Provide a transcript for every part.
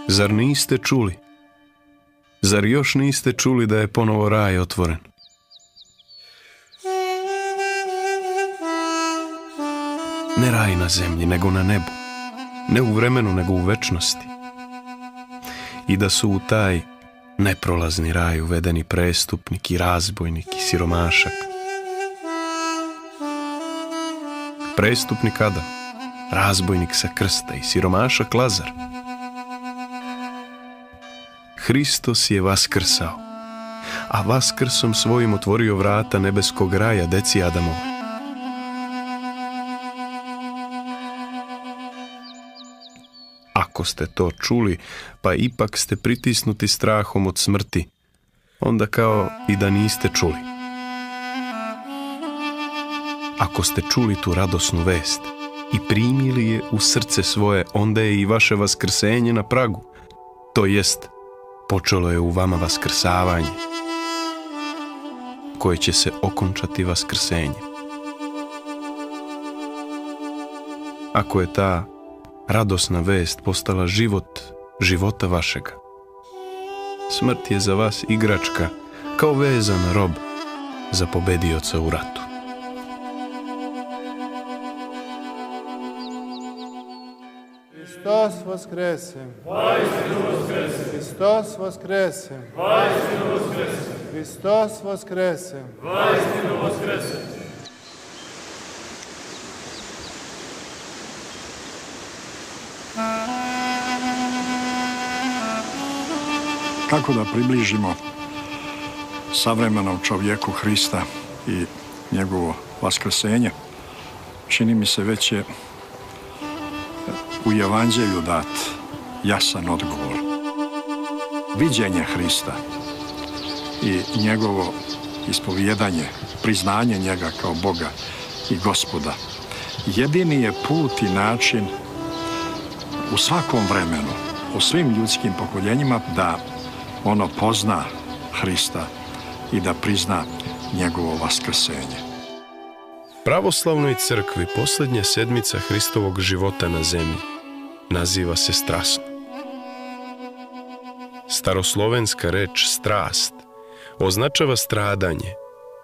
Zar niste čuli? Zar još niste čuli da je ponovo raj otvoren? Ne raj na zemlji, nego na nebu. Ne u vremenu, nego u večnosti. I da su u taj neprolazni raj uvedeni prestupnik i razbojnik i siromašak. Prestupnik Adam, razbojnik sa krsta i siromašak Lazar. Hristos je vaskrsao, a vaskrsom svojim otvorio vrata nebeskog raja deci Adamova. Ako ste to čuli, pa ipak ste pritisnuti strahom od smrti, onda kao i da niste čuli. Ako ste čuli tu radosnu vest i primili je u srce svoje, onda je i vaše vaskrsenje na pragu, to jest, počelo je u vama vaskrsavanje, koje će se okončati vaskrsenjem. Ako je ta radosna vest postala život života vašega, smrt je za vas igračka, kao vezan rob za pobedioca u ratu. Hristos vaskrese! Vaistinu vaskrese! Hristos vaskrese! Vaistinu vaskrese! Hristos vaskrese! Vaistinu vaskrese! Kako da približimo savremenom čovjeku Hrista i njegovo vaskrsenje? Čini mi se već je u Evanđelju dat jasan odgovor. Viđenje Hrista i njegovo ispovjedanje, priznanje njega kao Boga i Gospoda jedini je put i način u svakom vremenu, u svim ljudskim pokoljenjima da ono pozna Hrista i da prizna njegovo vaskrsenje. Pravoslavnoj crkvi posljednja sedmica Hristovog života na zemlji naziva se strasno. Staroslovenska reč strast označava stradanje,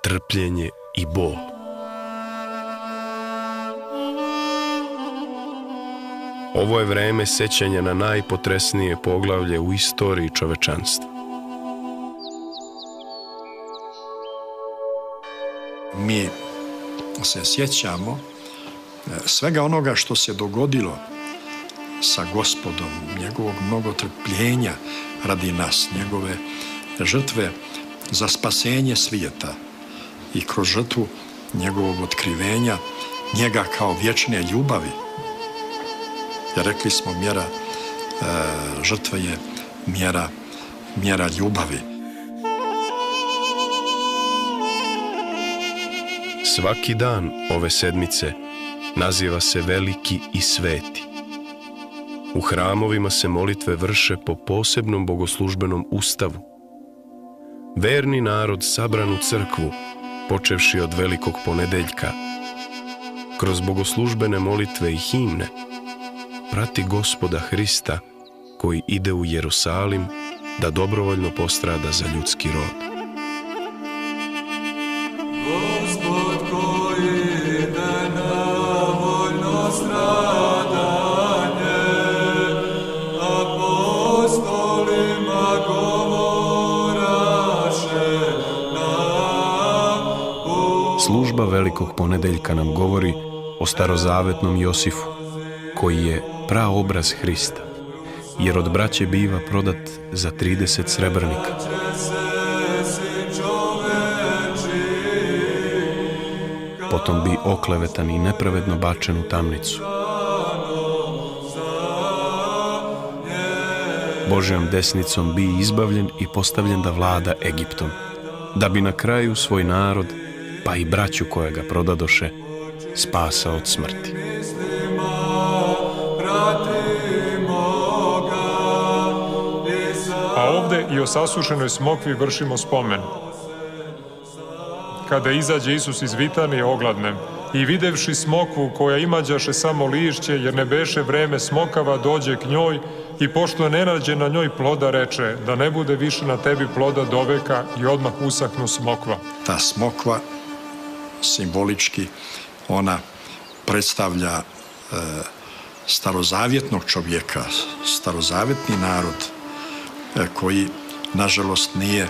trpljenje i bol. Ovo je vreme sećanja na najpotresnije poglavlje u istoriji čovečanstva. Mi se sjećamo svega onoga što se dogodilo sa Gospodom, njegovog mnogo trpljenja radi nas, njegove žrtve za spasenje svijeta i kroz žrtvu njegovog otkrivenja, njega kao vječne ljubavi. Jer rekli smo, mjera žrtve je mjera ljubavi. Svaki dan ove sedmice naziva se Veliki i Sveti. U hramovima se molitve vrše po posebnom bogoslužbenom ustavu. Verni narod sabran u crkvu, počevši od Velikog ponedeljka, kroz bogoslužbene molitve i himne, prati Gospoda Hrista koji ide u Jerusalim da dobrovoljno postrada za ljudski rod. Gospod koji ide na voljno stradanje, apostolima govoraše nam. Služba Velikog ponedeljka nam govori o starozavetnom Josifu, koji je praobraz Hrista, jer od braće biva prodat za 30 srebrnika. Potom bi oklevetan i nepravedno bačen u tamnicu. Božjom desnicom bi izbavljen i postavljen da vlada Egiptom, da bi na kraju svoj narod, pa i braću koja ga prodadoše, spasao od smrti. A ovdje i o sasušenoj smokvi vršimo spomen. Kada izađe Isus iz Vitanije ogladne, i videvši smokvu koja imađaše samo lišće, jer ne beše vreme smokava, dođe k njoj i pošto ne nađe na njoj ploda, reče da ne bude više na tebi ploda do veka i odmah usahnu smokva. Ta smokva, simbolički, ona predstavlja starozavjetnog čovjeka, starozavjetni narod koji, nažalost, nije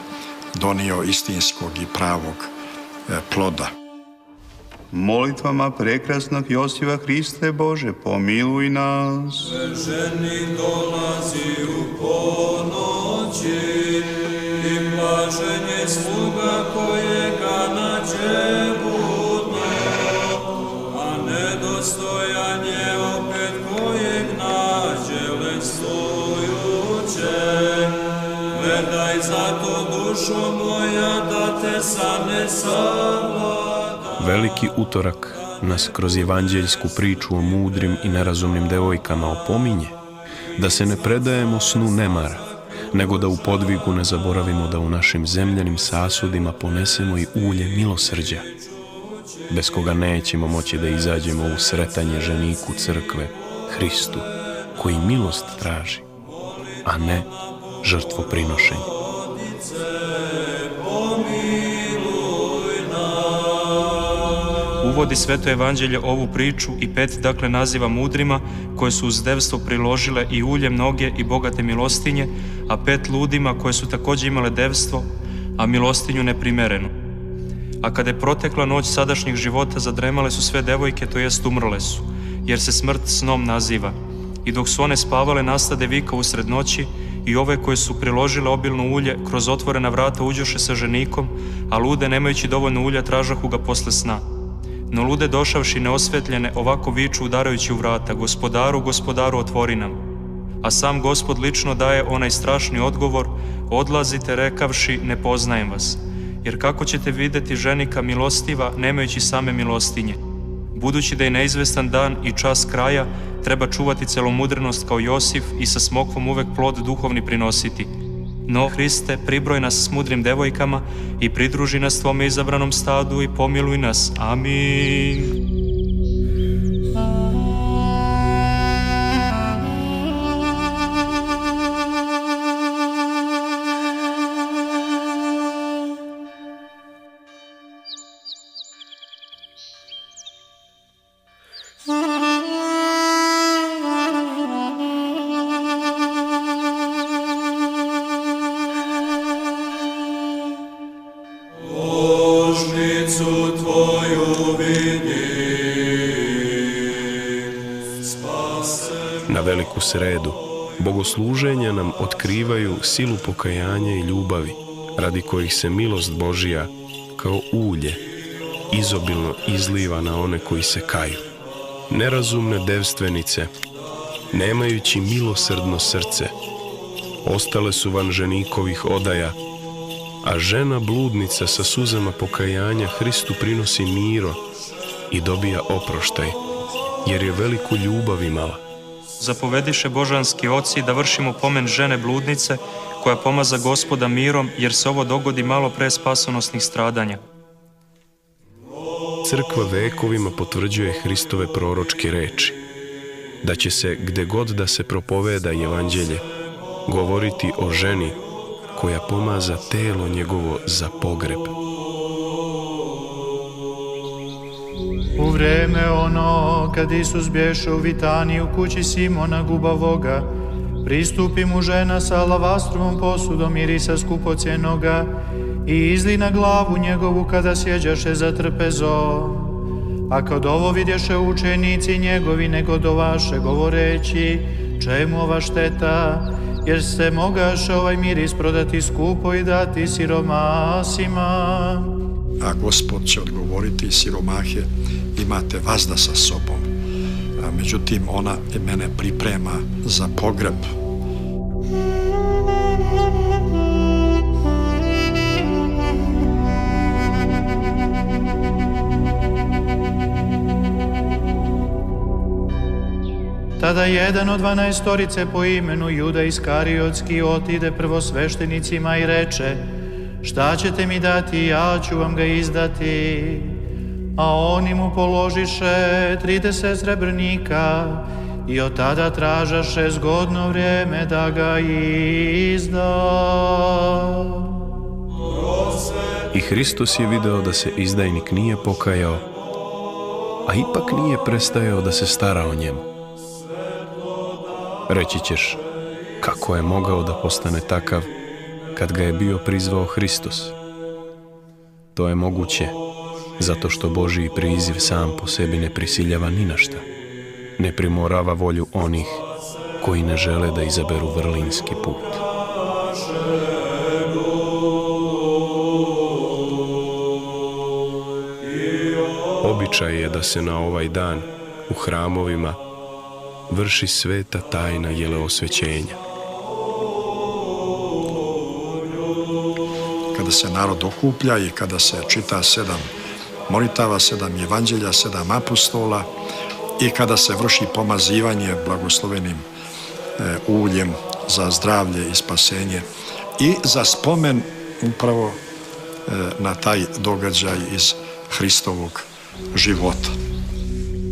donio istinskog i pravog ploda. Molitvama prekrasnog Josipa Hriste Bože, pomiluj nas. Ženi dolazi u ponoći i blažen je sluga kojega nađe budno, a nedostojan je opet kojeg nađe lestojuće. Gledaj zato, dušo moja, da te ne savlada. Veliki utorak nas kroz evanđeljsku priču o mudrim i nerazumnim devojkama opominje da se ne predajemo snu nemara, nego da u podvigu ne zaboravimo da u našim zemljanim sasudima ponesemo i ulje milosrđa, bez koga nećemo moći da izađemo u sretanje ženiku crkve, Hristu, koji milost traži, a ne žrtvoprinošenje. Uvodi Sveto evanđelje ovu priču i 5 dakle naziva mudrima koje su uz devstvo priložile i ulje mnoge i bogate milostinje, a 5 ludima koje su također imale devstvo, a milostinju neprimerenu. A kada je protekla noć sadašnjeg života, zadremale su sve devojke, to jest umrle su, jer se smrt snom naziva. I dok su one spavale, nastade vika usred noći, i ove koje su priložile obilno ulje kroz otvorena vrata uđoše sa ženikom, a lude, nemajući dovoljno ulja, tražahu ga posle sna. No lude, došavši neosvetljene, ovako viču udarajući u vrata: Gospodaru, Gospodaru, otvori nam. A sam Gospod lično daje onaj strašni odgovor: odlazite, rekavši, ne poznajem vas. Jer kako ćete vidjeti ženika milostiva, nemajući same milostinje? Budući da je neizvestan dan i čas kraja, treba čuvati celomudrenost kao Josif i sa smokvom uvek plod duhovni prinositi. No, Hriste, pribroj nas s mudrim devojkama i pridruži nas tvome izabranom stadu i pomiluj nas. Amin. Na veliku sredu bogosluženja nam otkrivaju silu pokajanja i ljubavi, radi kojih se milost Božija kao ulje izobilno izliva na one koji se kaju. Nerazumne devstvenice, nemajući milosrdno srce, ostale su van ženikovih odaja, a žena bludnica sa suzama pokajanja Hristu prinosi miro i dobija oproštaj, jer je veliku ljubav imala. Zapovediše božanski oci da vršimo pomen žene bludnice koja pomaza Gospoda mirom, jer se ovo dogodi malo pre spasonosnih stradanja. Crkva vekovima potvrđuje Hristove proročke reči, da će se, gde god da se propoveda evanđelje, govoriti o ženi koja pomaza telo njegovo za pogreb. U vreme ono, kad Isus bješe u Vitaniji u kući Simona Gubavoga, pristupi mu žena sa alavastrovom posudom mirisa skupocjenoga i izli na glavu njegovu kada sjeđaše za trpezom. A kad ovo vidješe učenici njegovi, negodovaše govoreći: čemu ova šteta, jer se mogaše ovaj miris prodati skupo i dati siromasima. A Gospod će odgovoriti: siromahe imate vazda sa sobom, međutim ona mene priprema za pogreb. Tada jedan od 12 po imenu Juda Iskariotski otide prvosveštenicima i reče: šta ćete mi dati, ja ću vam ga izdati. a oni mu položiše 30 srebrnika i od tada tražaše zgodno vrijeme da ga izda. I Hristos je video da se izdajnik nije pokajao, a ipak nije prestajao da se stara o njemu. Reći ćeš, kako je mogao da postane takav kad ga je bio prizvao Hristos? To je moguće zato što Božji priziv sam po sebi ne prisiljava ni na šta, ne primorava volju onih koji ne žele da izaberu vrlinski put. Običaj je da se na ovaj dan u hramovima vrši sveta tajna jeleosvećenja. Kada se narod okuplja i kada se čita 7 molitava, 7 evanđelja, 7 apostola i kada se vrši pomazivanje blagoslovenim uljem za zdravlje i spasenje i za spomen upravo na taj događaj iz Hristovog života.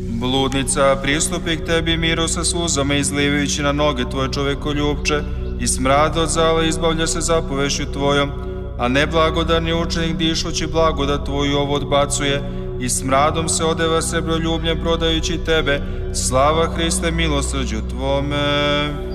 Bludnica pristupi k tebi miru sa suzama izlivajući na noge tvoje čovekoljupče i smrad od zala izbavlja se zapovešću tvojom, a neblagodarni učenik dišući blagodat tvoju ovo odbacuje i smradom se odeva srebroljubljem prodajući tebe. Slava Hriste milosrđu tvome.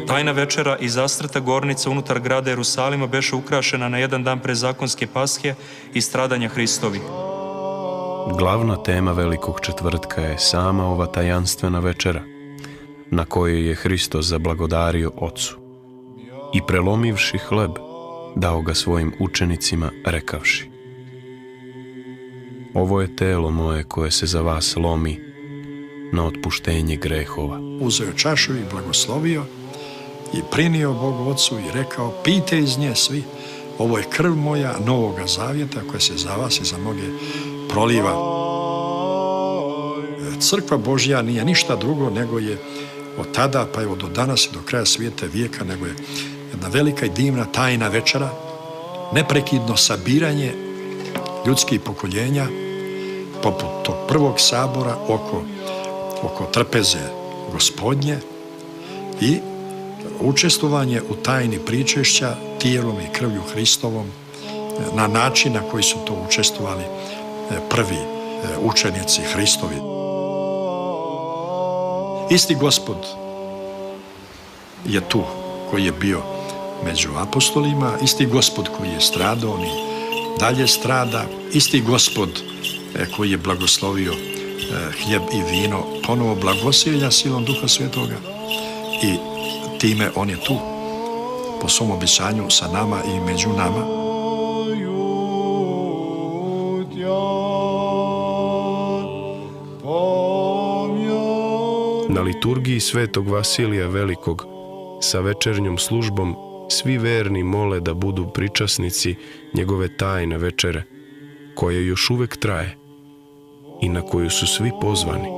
Tajna večera i zastrta gornica unutar grada Jerusalima beše ukrašena na jedan dan pre zakonske pashe i stradanja Hristovi. Glavna tema Velikog četvrtka je sama ova tajanstvena večera, na kojoj je Hristos zablagodario Ocu i prelomivši hleb, dao ga svojim učenicima rekavši: ovo je telo moje koje se za vas lomi na otpuštenje grehova. Uzeo čašu i blagoslovio i prinio Bogu Ocu i rekao: pijte iz nje svi, ovo je krv moja novoga zavjeta koja se za vas i za mnoge proliva. Crkva Božja nije ništa drugo nego je od tada pa evo do danas i do kraja svijeta vijeka nego je jedna velika i divna tajna večera, neprekidno sabiranje ljudskih pokoljenja poput tog prvog sabora oko trpeze Gospodnje i učestvovanje u tajni pričešća tijelom i krvlju Hristovom na način na koji su to učestvovali prvi učenici Hristovi. Isti Gospod je tu koji je bio među apostolima, isti Gospod koji je stradao, on i dalje strada, isti Gospod koji je blagoslovio hljeb i vino, ponovo blagosilja silom Duha Svetoga i time on je tu po svom obećanju sa nama i među nama. Na liturgiji Svetog Vasilija Velikog sa večernjom službom svi verni mole da budu pričasnici njegove tajne večere, koja još uvek traje i na koju su svi pozvani.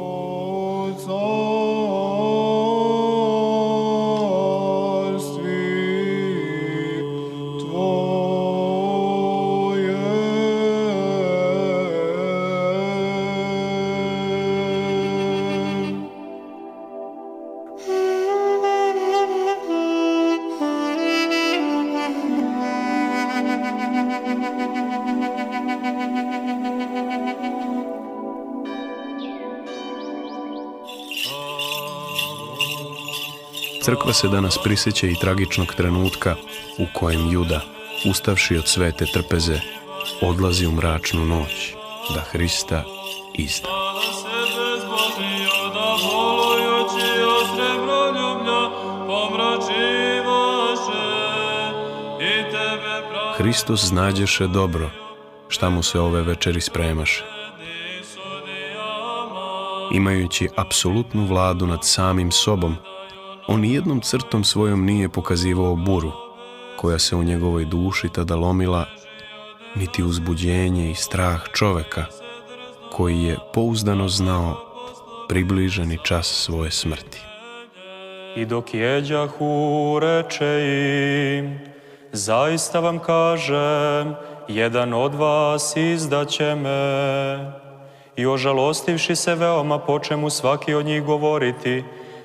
Crkva se danas prisjeća i tragičnog trenutka u kojem Juda, ustavši od svete trpeze, odlazi u mračnu noć, da Hrista izda. Hristos znađeše dobro, šta mu se ove večeri spremaše. Imajući apsolutnu vladu nad samim sobom, on nijednom crtom svojom nije pokazivao buru, koja se u njegovoj duši tada lomila, niti uzbuđenje i strah čoveka, koji je pouzdano znao približeni čas svoje smrti. I dok jeđahu, reče im, zaista vam kažem, jedan od vas izdaće me. I ožalostivši se veoma, poče mu svaki od njih govoriti,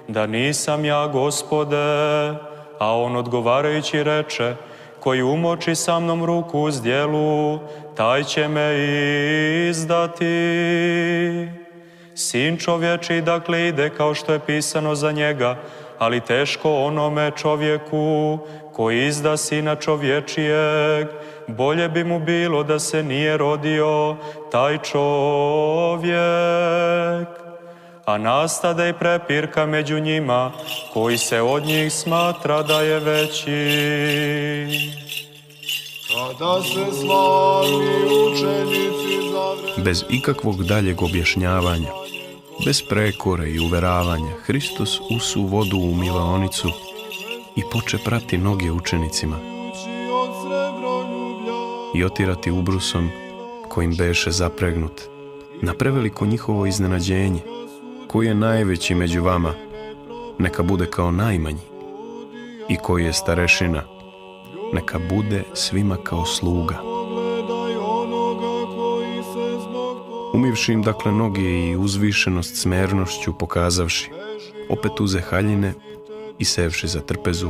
da nisam ja, Gospode, a on odgovarajući reče, koji umoči sa mnom ruku uz djelu, taj će me izdati. Sin čovječi dakle ide kao što je pisano za njega, ali teško onome čovjeku koji izda Sina čovječijeg, bolje bi mu bilo da se nije rodio taj čovjek. A nastade i prepirka među njima, koji se od njih smatra da je veći. Kada se slavni učenici Bez ikakvog daljeg objašnjavanja, bez prekore i uveravanja, Hristos usu vodu u milaonicu i poče prati noge učenicima i otirati ubrusom kojim beše zapregnut, na preveliko njihovo iznenađenje. Koji je najveći među vama, neka bude kao najmanji, i koji je starešina, neka bude svima kao sluga. Umivši im dakle noge i uzvišenost smernošću pokazavši, opet uze haljine i sevši za trpezu,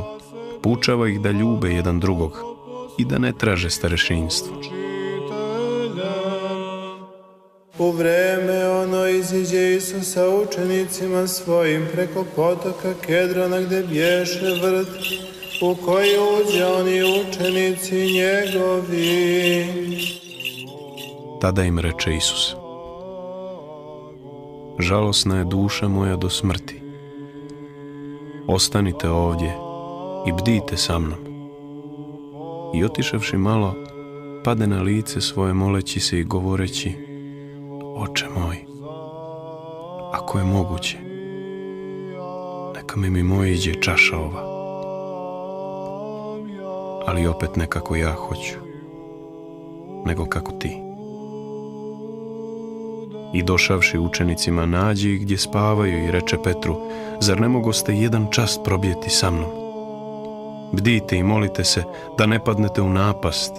poučava ih da ljube jedan drugog i da ne traže starešinstvo. U vreme ono iziđe Isus sa učenicima svojim preko potoka Kedrona, gde bješe vrt, u koji uđe oni učenici njegovi. Tada im reče Isus: žalosna je duša moja do smrti. Ostanite ovdje i bdite sa mnom. I otišavši malo, pade na lice svoje moleći se i govoreći: Oče moj, ako je moguće, neka mi mimo iđe čaša ova, ali opet ne kako ja hoću, nego kako ti. I došavši učenicima nađe ih gdje spavaju i reče Petru: zar ne mogoste jedan čas probjeti sa mnom? Bdite i molite se da ne padnete u napast,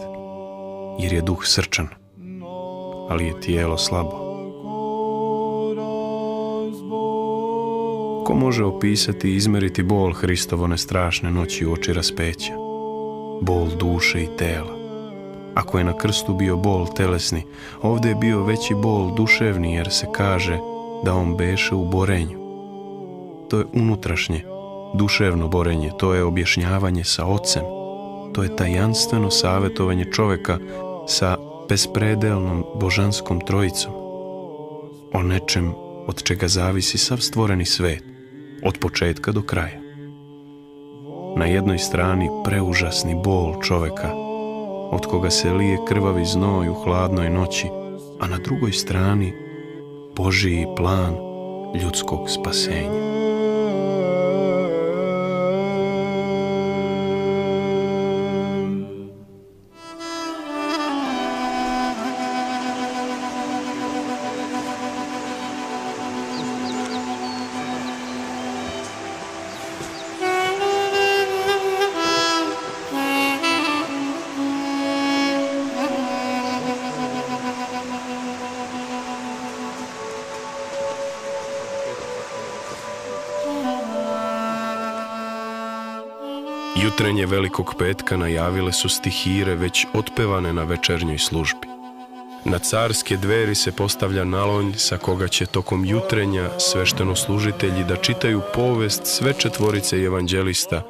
jer je duh srčan, ali je tijelo slabo. Ko može opisati i izmeriti bol Hristovone strašne noći u oči raspeća? Bol duše i tela. Ako je na krstu bio bol telesni, ovdje je bio veći bol duševni, jer se kaže da on beše u borenju. To je unutrašnje, duševno borenje, to je objašnjavanje sa Ocem. To je tajanstveno savjetovanje čovjeka sa bespredelnom božanskom trojicom. O nečem od čega zavisi sav stvoreni svet, od početka do kraja. Na jednoj strani preužasni bol čoveka, od koga se lije krvavi znoj u hladnoj noći, a na drugoj strani Božiji plan ljudskog spasenja. Jutrenje Velikog petka najavile su stihire već otpevane na večernjoj službi. Na carske dveri se postavlja nalonj sa koga će tokom jutrenja sveštenoslužitelji da čitaju povest sve četvorice evanđelista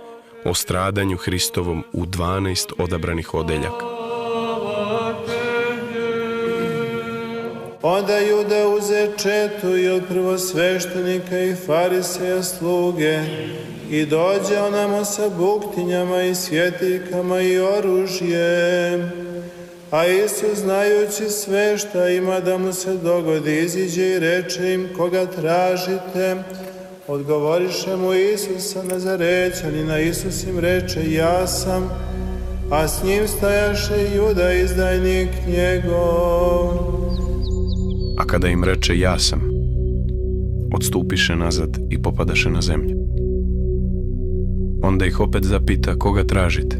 o stradanju Hristovom u 12 odabranih odeljaka. Onda Juda uze četu i od prvosveštenika i fariseja sluge i dođe onamo sa buktinjama i svjetiljkama i oružjem. A Isus, znajući sve šta ima da mu se dogodi, iziđe i reče im: koga tražite? Odgovoriše mu Isusa Nazarećanina. Isus im reče: ja sam. A s njim stajaše Juda, izdajnik njegov. A kada im reče ja sam, odstupiše nazad i popadaše na zemlju. Onda ih opet zapita: koga tražite?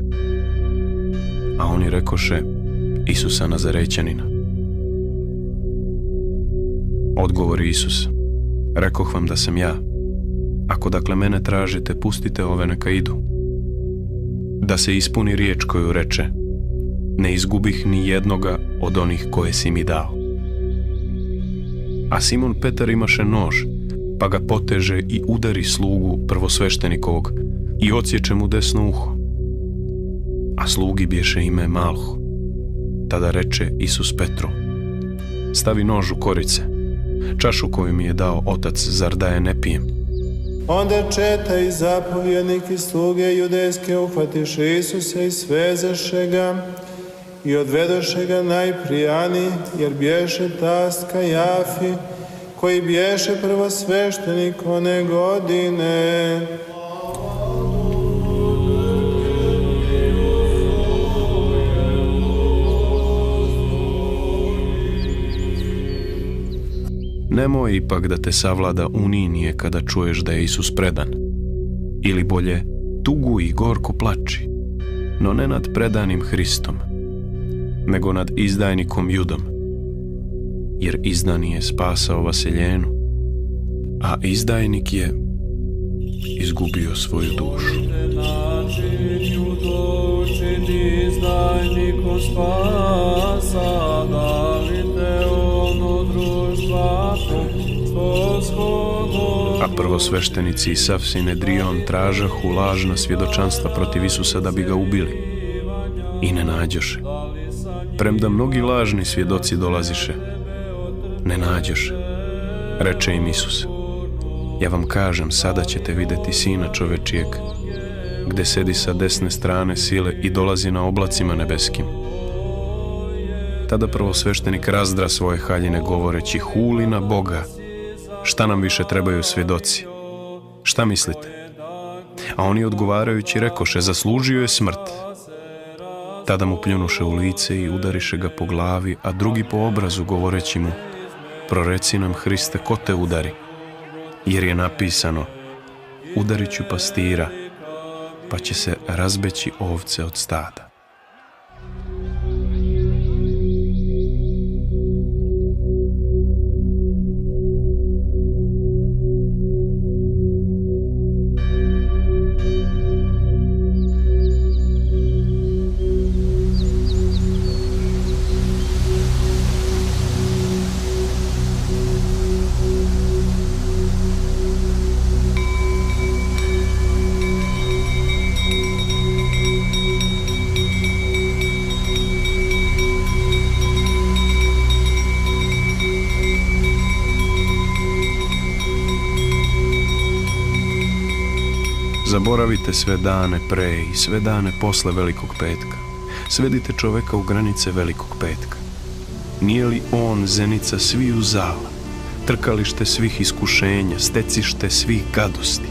A oni rekoše: Isusa Nazarećanina. Odgovori Isus: rekoh vam da sam ja. Ako dakle mene tražite, pustite ove neka idu. Da se ispuni riječ koju reče: ne izgubih ni jednoga od onih koje si mi dao. A Simon Petar imaše nož, pa ga poteže i udari slugu prvosveštenikovog i odsječe mu desno uho. A slugi bješe ime Malho. Tada reče Isus Petru: stavi nož u korice, čašu koju mi je dao otac, zar da je ne pijem? Onda četa i zapovjednik i sluge judejske uhvatiše Isusa i svezaše ga i odvedoše ga najprijani, jer bješe tast Kajafi, koji bješe prvosveštenik one godine. Nemoj ipak da te savlada uninije kada čuješ da je Isus predan. Ili bolje, tugu i gorko plači, no ne nad predanim Hristom, nego nad izdajnikom Judom. Jer izdani je spasao vaseljenu, a izdajnik je izgubio svoju dušu. A prvosveštenici i sav Sinedrion tražahu lažna svjedočanstva protiv Isusa da bi ga ubili. I ne nađoše. Premda mnogi lažni svjedoci dolaziše, ne nađoše. Reče im Isus: ja vam kažem, sada ćete vidjeti Sina čovečijeg, gde sedi sa desne strane sile i dolazi na oblacima nebeskim. Tada prvosveštenik razdra svoje haljine govoreći: huli na Boga, šta nam više trebaju svjedoci? Šta mislite? A oni odgovarajući rekoše: zaslužio je smrt. Tada mu pljunuše u lice i udariše ga po glavi, a drugi po obrazu govoreći mu: proreci nam, Hriste, ko te udari? Jer je napisano: udarit ću pastira, pa će se razbeći ovce od stada. Zaboravite sve dane pre i sve dane posle Velikog petka. Svedite čoveka u granice Velikog petka. Nije li on zenica sviju zala, trkalište svih iskušenja, stecište svih gadosti?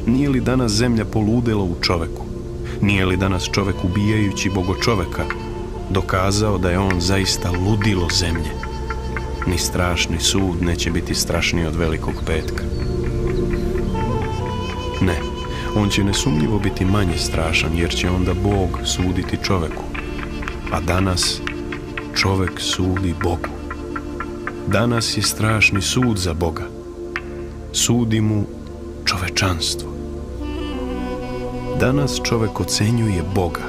Nije li danas zemlja poludela u čoveku? Nije li danas čovek, ubijajući bogočoveka, dokazao da je on zaista ludilo zemlje? Ni strašni sud neće biti strašniji od Velikog petka. Ne, on će nesumnjivo biti manje strašan, jer će onda Bog suditi čoveku. A danas čovek sudi Bogu. Danas je strašni sud za Boga. Sudi mu čovečanstvo. Danas čovek ocenjuje Boga.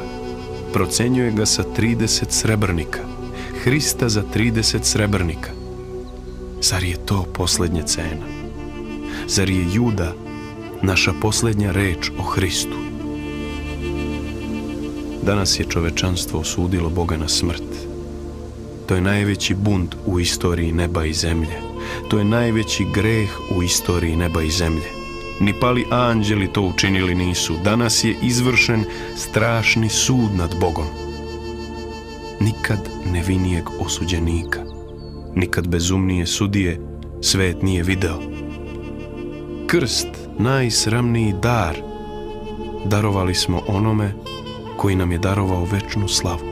Procenjuje ga sa 30 srebrnika. Hrista za 30 srebrnika. Zar je to posljednja cena? Zar je Juda naša posljednja reč o Hristu. Danas je čovečanstvo osudilo Boga na smrt. To je najveći bunt u istoriji neba i zemlje. To je najveći greh u istoriji neba i zemlje. Ni pali anđeli to učinili nisu. Danas je izvršen strašni sud nad Bogom. Nikad nevinijeg osuđenika, nikad bezumnije sudije svet nije video. Krst, najsramniji dar, darovali smo onome koji nam je darovao večnu slavu.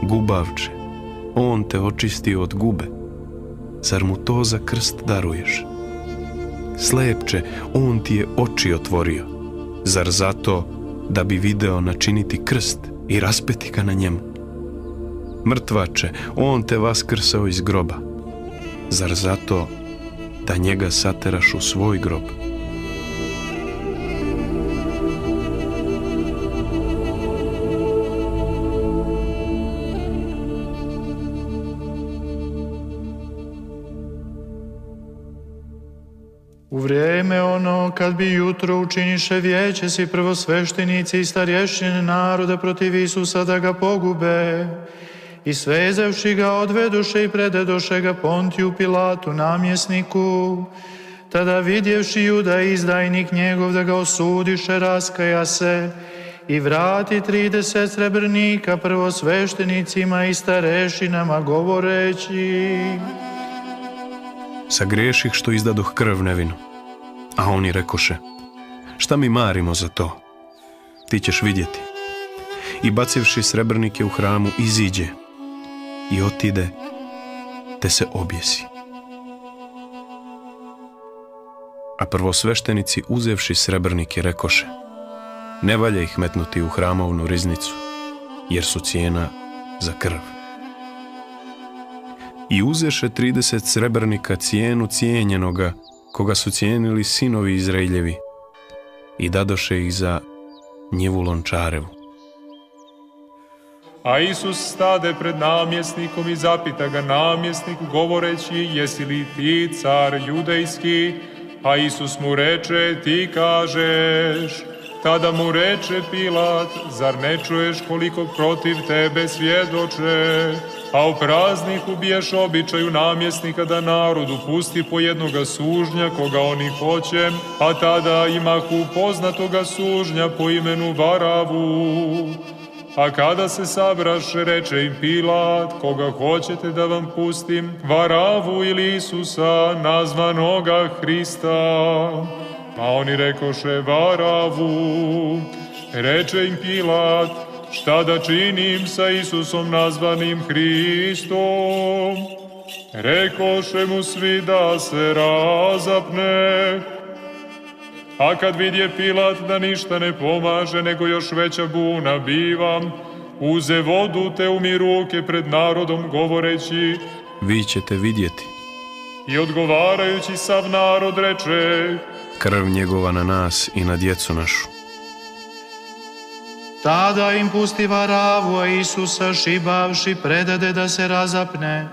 Gubavče, on te očistio od gube. Zar mu to za krst daruješ? Slepče, on ti je oči otvorio. Zar zato da bi video načiniti krst i raspeti ga na njemu? Mrtvače, on te vaskrsao iz groba. Zar zato da njega sateraš u svoj grob? U vrijeme ono, kad bi jutro učiniše vijeće si prvosveštenici i starješine naroda protiv Isusa da ga pogube, i svezavši ga odvedoše i predadoše ga Pontiju Pilatu, namjesniku. Tada vidjevši Juda, izdajnik njegov, da ga osudiše, raskaja se i vrati 30 srebrnika prvosveštenicima i starešinama, govoreći: Sagreših što izdadoh krv nevinu. A oni rekoše: šta mi marimo za to? Ti ćeš vidjeti. I bacivši srebrnike u hramu, iziđe i otide, te se objesi. A prvosveštenici, uzevši srebrnike, rekoše: ne valja ih metnuti u hramovnu riznicu, jer su cijena za krv. I uzeše 30 srebrnika cijenu cijenjenoga, koga su cijenili sinovi Izraeljevi, i dadoše ih za njivu lončarevu. A Isus stade pred namjesnikom i zapita ga namjesnik, govoreći: jesi li ti car judejski? A Isus mu reče: ti kažeš. Tada mu reče Pilat: zar ne čuješ koliko protiv tebe svjedoče? A u prazniku biješ običaju namjesnika da narodu pusti po jednoga sužnja koga oni hoće, a tada imahu poznatoga sužnja po imenu Varavu. A kada se sabraše, reče im Pilat: koga hoćete da vam pustim, Varavu ili Isusa, nazvanoga Hrista? A oni rekoše: Varavu. Reče im Pilat: šta da činim sa Isusom nazvanim Hristom? Rekoše mu svi da se razapne. A kad vidje Pilat da ništa ne pomaže, nego još veća buna biva, uze vodu te umi ruke pred narodom, govoreći: vi ćete vidjeti. I odgovarajući sav narod reče: krv njegova na nas i na djecu našu. Tada im pusti Varavu, a Isusa šibavši predade da se razapne.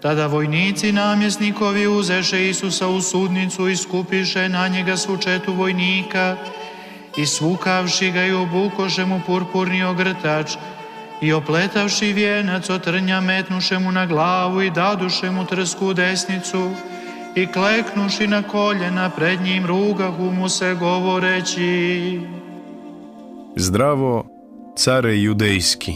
Tada vojnici namjesnikovi uzeše Isusa u sudnicu i skupiše na njega svu četu vojnika i svukavši ga i obukoše mu purpurni ogrtač i opletavši vijenac od trnja metnuše mu na glavu i daduše mu trsku u desnicu i kleknuši na koljena pred njim rugahu mu se, govoreći: zdravo, care judejski.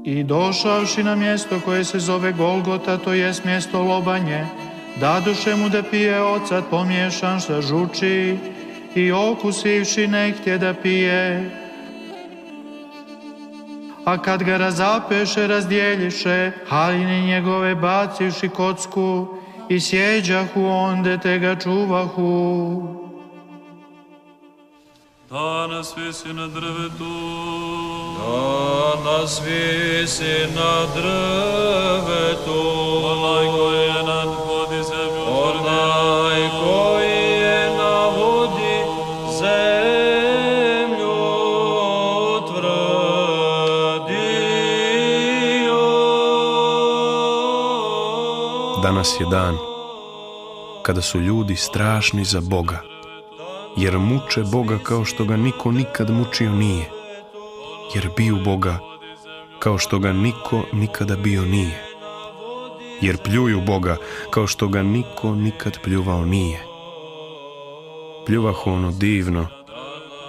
I došavši na mjesto koje se zove Golgota, to jest mjesto lobanje, daduše mu da pije ocat pomiješan sa žuči i okusivši ne htje da pije. A kad ga razapeše, razdjeljiše, haline njegove bacivši kocku i sjeđahu onde te ga čuvahu. Danas visi na drvetu, danas visi na drvetu, onaj koji je nad vodi zemlju utvrdio, onaj koji je na vodi zemlju utvrdio. Danas je dan kada su ljudi strašni za Boga, jer muče Boga kao što ga niko nikad mučio nije, jer biju Boga kao što ga niko nikada bio nije, jer pljuju Boga kao što ga niko nikad pljuvao nije. Pljuvahu ono divno,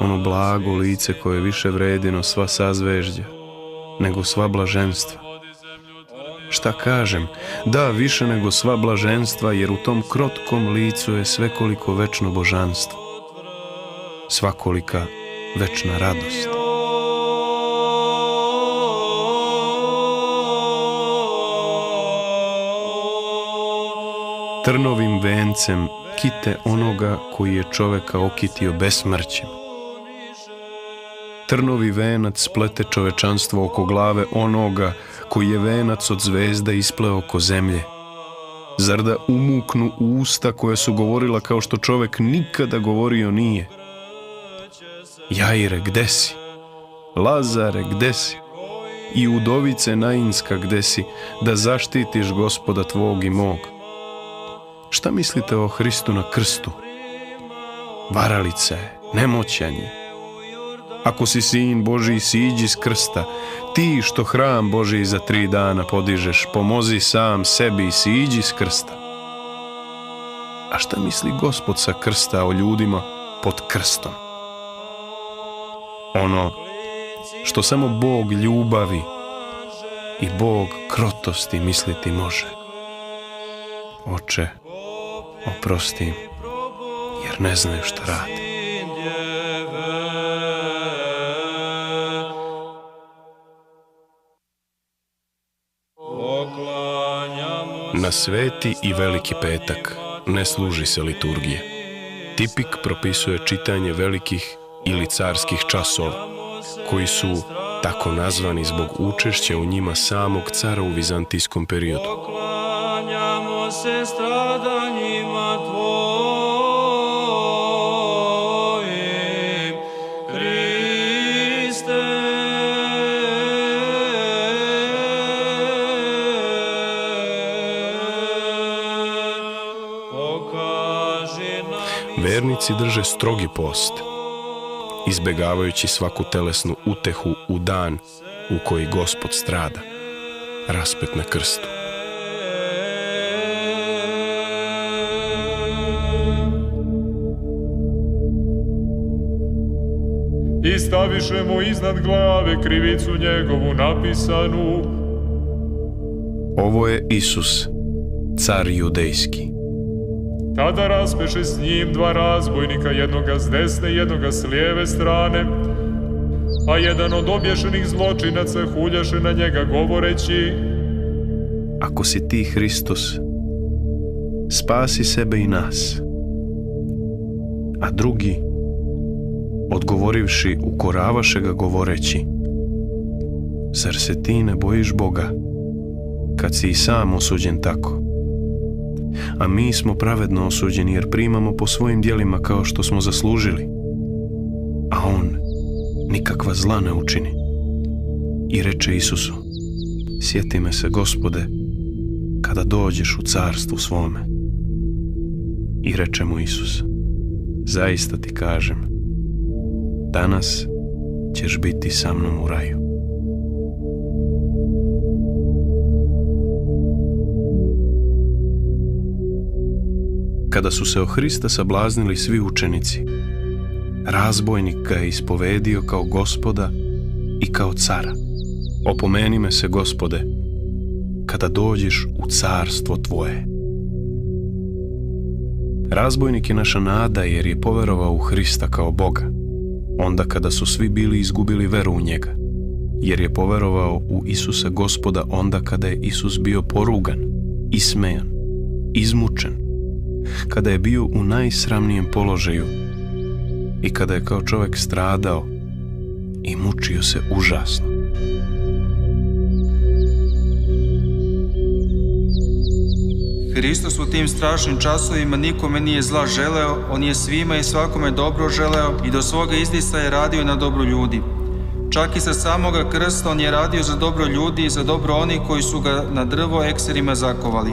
ono blago lice koje više vredino sva sazvežđa, nego sva blaženstva. Šta kažem? Da, više nego sva blaženstva, jer u tom krotkom licu je svekoliko večno božanstvo, svakolika večna radost. Trnovim vencem kite onoga koji je čoveka okitio besmrćem. Trnovi venac splete čovečanstvo oko glave onoga koji je venac od zvezda ispleo oko zemlje. Zar da umuknu usta koja su govorila kao što čovek nikada govorio nije? Jaire, gde si? Lazare, gde si? I udovice Nainska, gde si, da zaštitiš Gospoda tvog i mog? Šta mislite o Hristu na krstu? Varalica je, nemoćan je. Ako si sin Božiji, siđi s krsta. Ti što hram Božiji za 3 dana podižeš, pomozi sam sebi i siđi s krsta. A šta misli Gospod sa krsta o ljudima pod krstom? Ono što samo Bog ljubavi i Bog krotosti misliti može. Oče, oprosti im, jer ne znaju šta radi. Na sveti i veliki petak ne služi se liturgije. Tipik propisuje čitanje velikih ili carskih časova, koji su tako nazvani zbog učešća u njima samog cara u vizantijskom periodu. Poklanjamo se stradanjima Tvojim, Hriste. Vernici drže strogi post, izbegavajući svaku telesnu utehu u dan u koji Gospod strada, raspet na krstu. I stavišemo iznad glave krivicu njegovu napisanu. Ovo je Isus, car judejski. Tada raspeše s njim 2 razbojnika, jednoga s desne, jednoga s lijeve strane, a jedan od obješenih zločinaca huljaše na njega govoreći: Ako si ti Hristos, spasi sebe i nas. A drugi, odgovorivši, ukoravaše ga govoreći: Zar se ti ne bojiš Boga, kad si i sam osuđen tako? A mi smo pravedno osuđeni, jer primamo po svojim djelima kao što smo zaslužili. A on nikakva zla ne učini. I reče Isusu: Sjeti me se, Gospode, kada dođeš u carstvu svome. I reče mu Isus: Zaista ti kažem, danas ćeš biti sa mnom u raju. Kada su se o Hrista sablaznili svi učenici, razbojnik ga je ispovedio kao Gospoda i kao cara. Opomeni me se, Gospode, kada dođeš u carstvo tvoje. Razbojnik je naša nada, jer je poverovao u Hrista kao Boga, onda kada su svi bili izgubili veru u njega, jer je poverovao u Isusa Gospoda onda kada je Isus bio porugan, ismejan, izmučen, kada je bio u najsramnijem položaju i kada je kao čovjek stradao i mučio se užasno. Hristos u tim strašnim časovima nikome nije zla želeo, on je svima i svakome dobro želeo i do svoga izdisaja je radio na dobro ljudi. Čak i sa samoga krsta on je radio za dobro ljudi i za dobro onih koji su ga na drvo ekserima zakovali.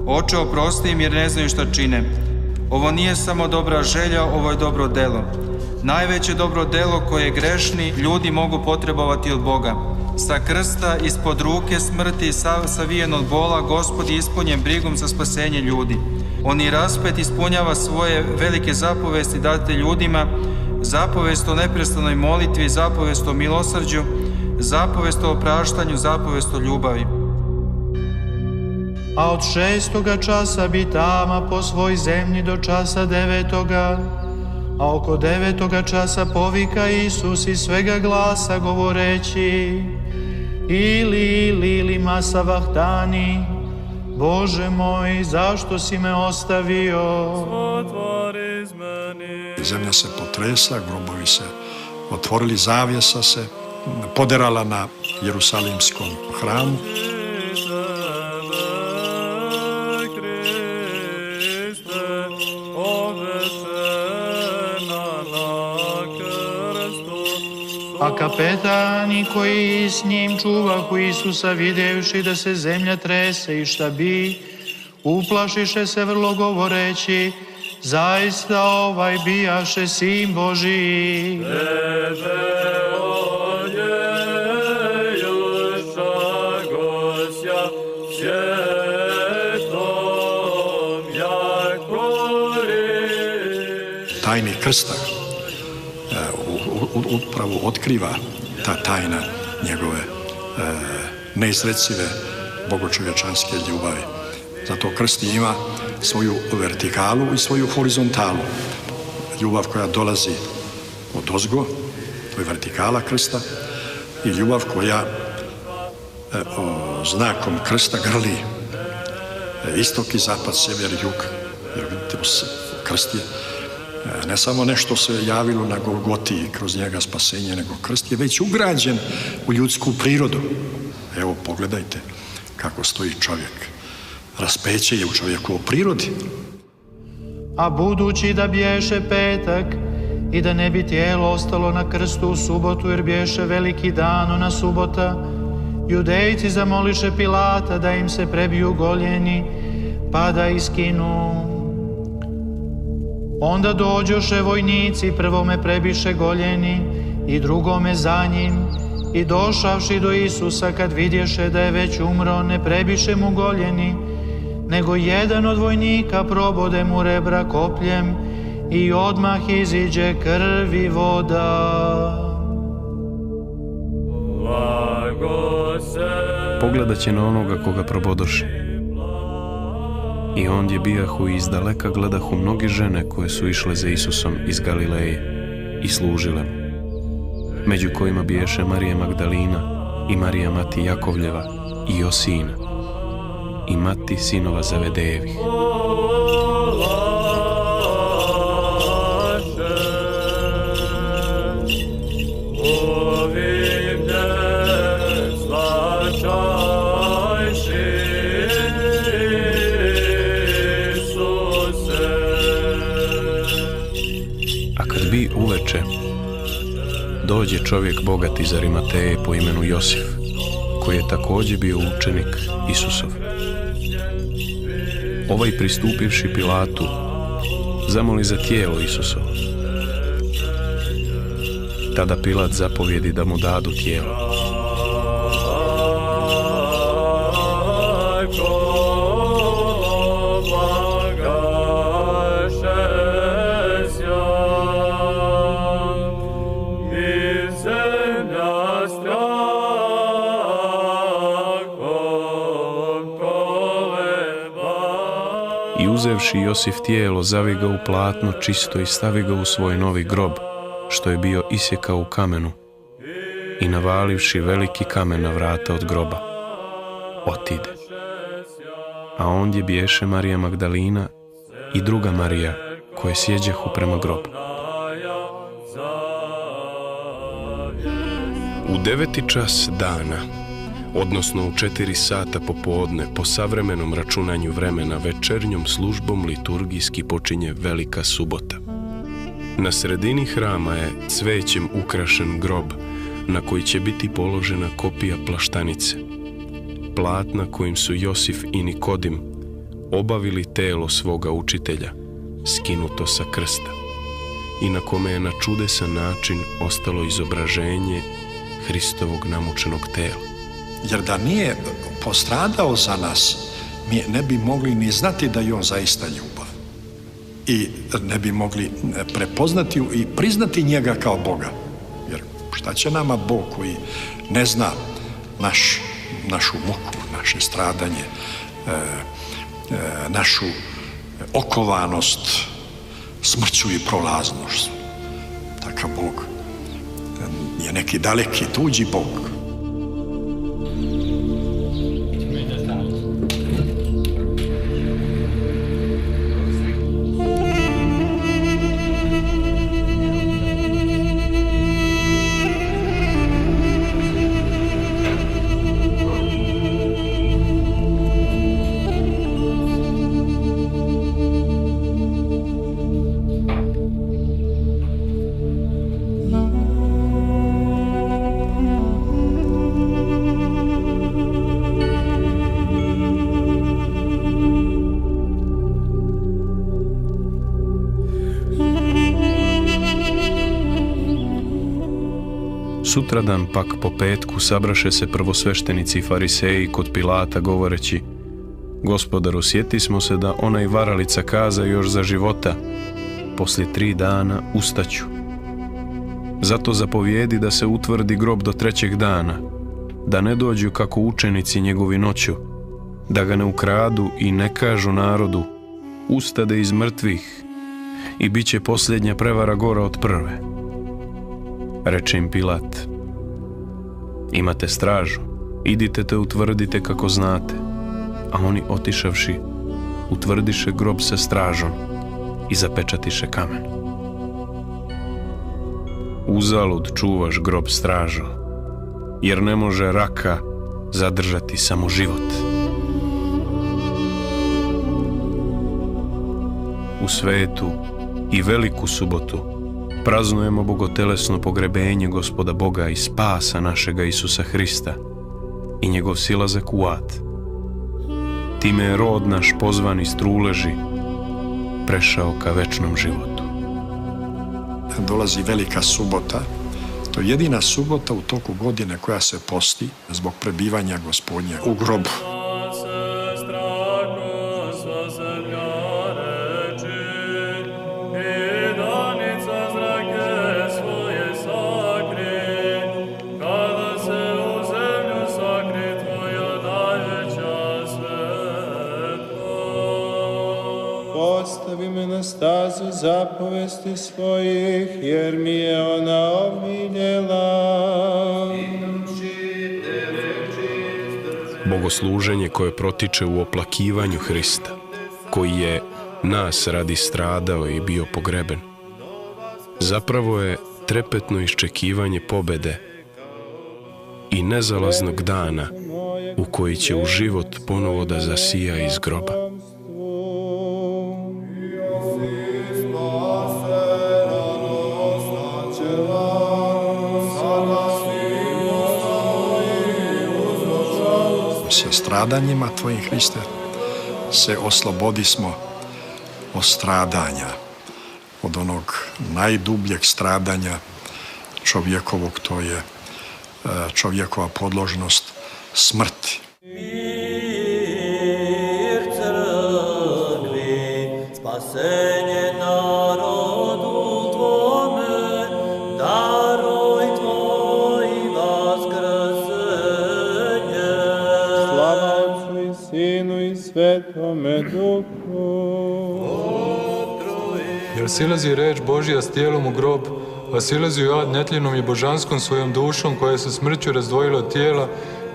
Oče, oprosti im jer ne znaju šta čine. Ovo nije samo dobra želja, ovo je dobro delo. Najveće dobro delo koje grešni ljudi mogu potrebovati od Boga. Sa krsta, ispod ruke smrti, savijen od bola, Gospod je ispunjen brigom za spasenje ljudi. On i raspet ispunjava svoje velike zapovesti date ljudima, zapovest o neprestanoj molitvi, zapovest o milosrđu, zapovest o opraštanju, zapovest o ljubavi. A od 6. časa bi tama po svoj zemlji do časa 9. A oko 9. časa povika Isus iz svega glasa govoreći: Ili masa vahtani, Bože moj, zašto si me ostavio? Zemlja se potresa, grobovi se otvorili, zavjesa se poderala na Jerusalimskom hramu. A kapetani koji s njim čuvahu Isusa, videvši da se zemlja trese i šta bi, uplašiše se vrlo govoreći: zaista ovaj bijaše Sin Božiji. Tajni krsta upravo otkriva ta tajna njegove neizrecive bogočovječanske ljubavi. Zato krst ima svoju vertikalu i svoju horizontalu. Ljubav koja dolazi od ozgo, to je vertikala krsta, i ljubav koja znakom krsta grli istok i zapad, sjever i jug. Jer vidite, krst je ne samo nešto se javilo na Golgoti i kroz njega spasenje, nego krst je već ugrađen u ljudsku prirodu. Evo, pogledajte kako stoji čovjek. Raspeće je u čovjeku prirodi. A budući da bješe petak i da ne bi tijelo ostalo na krstu u subotu, jer bješe veliki dan ona subota, Judejci zamoliše Pilata da im se prebiju goljeni, pa da iskinu. Onda dođoše vojnici, prvome prebiše goljeni i drugome za njim, i došavši do Isusa, kad vidješe da je već umro, ne prebiše mu goljeni, nego jedan od vojnika probode mu rebra kopljem i odmah iziđe krv i voda. Pogledat će na onoga koga probodoše. I ondje bijahu i izdaleka gledahu mnoge žene koje su išle za Isusom iz Galileje i služile mu, među kojima biješe Marija Magdalina i Marija mati Jakovljeva i Josina i mati sinova Zavedejevih. Uveče dođe čovjek bogat iz Arimateje po imenu Josif, koji je također bio učenik Isusov. Ovaj, pristupivši Pilatu, zamoli za tijelo Isusovo. Tada Pilat zapovjedi da mu dadu tijelo. I uzevši Josif tijelo, zavi ga u platno čisto i stavi ga u svoj novi grob, što je bio isjekao u kamenu, i navalivši veliki kamen na vrata od groba, otide. A ondje biješe Marija Magdalina i druga Marija, koje sjeđehu prema grobu. U 9. čas dana, odnosno u 4 sata popodne, po savremenom računanju vremena, večernjom službom liturgijski počinje Velika subota. Na sredini hrama je cvećem ukrašen grob, na koji će biti položena kopija plaštanice, platna kojim su Josif i Nikodim obavili telo svoga učitelja, skinuto sa krsta, i na kome je na čudesan način ostalo izobraženje Hristovog namučenog tela. Jer da nije postradao za nas, mi ne bi mogli ni znati da je on zaista ljubav. I ne bi mogli prepoznati i priznati njega kao Boga. Jer šta će nama Bog koji ne zna našu muku, naše stradanje, našu okovanost smrću i prolaznošću. Takav Bog je neki daleki, tuđi Bog. Sutradan pak po petku sabraše se prvosveštenici i fariseji kod Pilata govoreći: Gospodaru, sjeti smo se da onaj varalica kaza još za života, poslije 3 dana ustaću. Zato zapovijedi da se utvrdi grob do 3. dana, da ne dođu kako učenici njegovi noću, da ga ne ukradu i ne kažu narodu: ustade iz mrtvih, i bit će posljednja prevara gora od prve. Reče im Pilat: imate stražu, idite te utvrdite kako znate. A oni otišavši, utvrdiše grob sa stražom i zapečatiše kamen. Uzalud čuvaš grob stražo, jer ne može raka zadržati samo život. U svetu i veliku subotu praznujemo bogotelesno pogrebenje Gospoda Boga i spasa našega Isusa Hrista i njegov silazak u ad. Time je rod naš pozvan iz truleži prešao ka večnom životu. Dolazi velika subota. To je jedina subota u toku godine koja se posti zbog prebivanja Gospodnja u grobu. Postavi me na stazu zapovesti svojih, jer mi je ona omiljela. Bogosluženje koje protiče u oplakivanju Hrista, koji je nas radi stradao i bio pogreben, zapravo je trepetno iščekivanje pobede i nezalaznog dana u koji će u život ponovo da zasija iz groba. Sa stradanjima Tvojim, Hriste, se oslobodismo od stradanja, od onog najdubljeg stradanja čovjekovog, to je čovjekova podložnost smrti. Mir crkvi, spasenje narodu Tvome, daruj Tvoj vaskrsenje. Slava Otcu i Sinu i Svetome Duhu. Jer silazi reč Božja s tijelom u grob, a silazi u ad netljenom i božanskom svojom dušom, koja se smrću razdvojila od tijela,